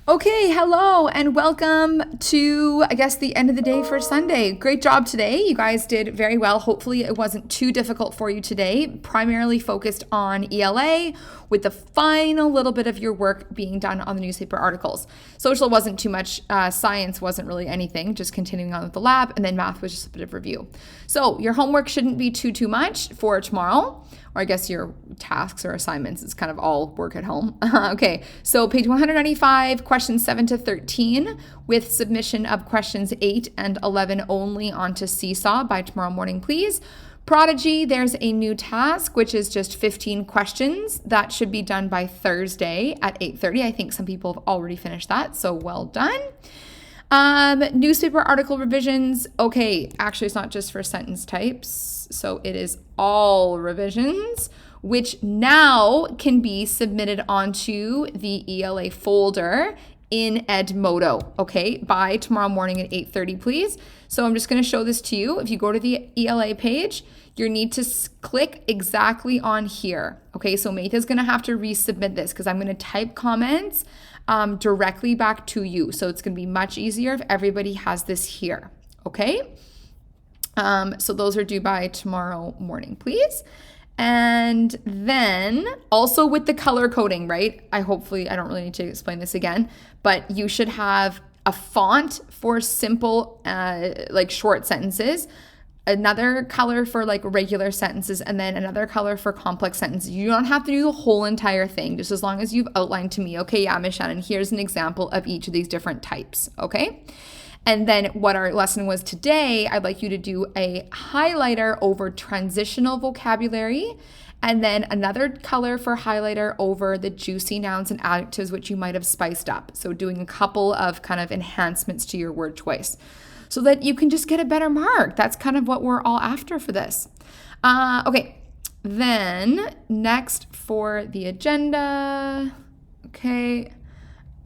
Okay, hello and welcome to, I guess, the end of the day for Sunday. Great job today. You guys did very well. Hopefully it wasn't too difficult for you today. Primarily focused on ELA with the final little bit of your work being done on the newspaper articles. Social wasn't too much. Science wasn't really anything, just continuing on with the lab. And then math was just a bit of review. So your homework shouldn't be too much for tomorrow. Or I guess your tasks or assignments is kind of all work at home. Okay, so page 195, questions 7 to 13, with submission of questions 8 and 11 only onto Seesaw by tomorrow morning, please. Prodigy, there's a new task, which is just 15 questions. That should be done by Thursday at 8:30. I think some people have already finished that, so well done. Newspaper article revisions. Okay, actually it's not just for sentence types. So it is all revisions, which now can be submitted onto the ELA folder in Edmodo, okay, by tomorrow morning at 8:30, please. So I'm just going to show this to you. If you go to the ELA page, you need to click exactly on here, okay? So Maytha's going to have to resubmit this because I'm going to type comments directly back to you. So it's going to be much easier if everybody has this here, okay? So those are due by tomorrow morning, please. And then also with the color coding, right? I don't really need to explain this again, but you should have a font for simple, like short sentences, another color for like regular sentences, and then another color for complex sentences. You don't have to do the whole entire thing, just as long as you've outlined to me, okay, yeah, Miss Shannon, here's an example of each of these different types, okay? And then what our lesson was today, I'd like you to do a highlighter over transitional vocabulary, and then another color for highlighter over the juicy nouns and adjectives, which you might have spiced up. So doing a couple of kind of enhancements to your word choice so that you can just get a better mark. That's kind of what we're all after for this. Okay, then next for the agenda, okay.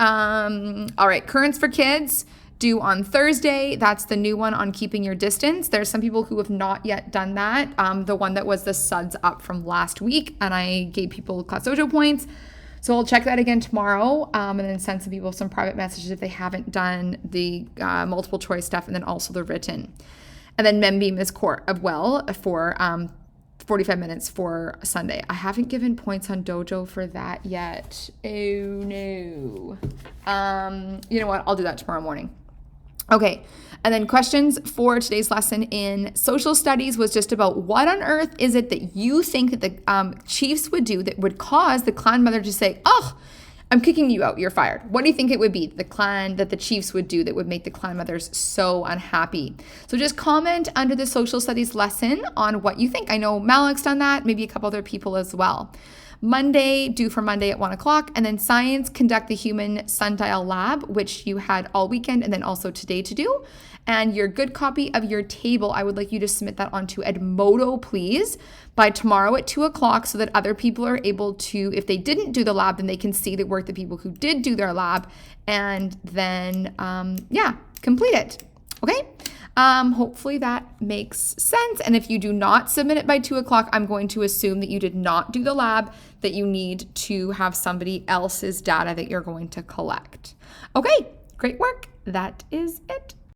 All right, Currents for Kids, due on Thursday. That's the new one on keeping your distance. There's some people who have not yet done that. The one that was the suds up from last week, and I gave people Class Dojo points. So I'll check that again tomorrow, and then send some people some private messages if they haven't done the multiple choice stuff, and then also the written. And then Membeam is core of well for 45 minutes for Sunday. I haven't given points on Dojo for that yet. Oh no. You know what? I'll do that tomorrow morning. Okay, and then questions for today's lesson in social studies was just about what on earth is it that you think that the chiefs would do that would cause the clan mother to say, oh, I'm kicking you out, you're fired. What do you think it would be that the chiefs would do that would make the clan mothers so unhappy? So just comment under the social studies lesson on what you think. I know Malik's done that, maybe a couple other people as well. Monday, due for Monday at 1 o'clock, and then science, conduct the human sundial lab, which you had all weekend and then also today to do. And your good copy of your table, I would like you to submit that onto Edmodo, please, by tomorrow at 2 o'clock so that other people are able to, if they didn't do the lab, then they can see the work the people who did do their lab and then, complete it. Okay? Hopefully that makes sense. And if you do not submit it by 2 o'clock, I'm going to assume that you did not do the lab, that you need to have somebody else's data that you're going to collect. Okay, great work. That is it.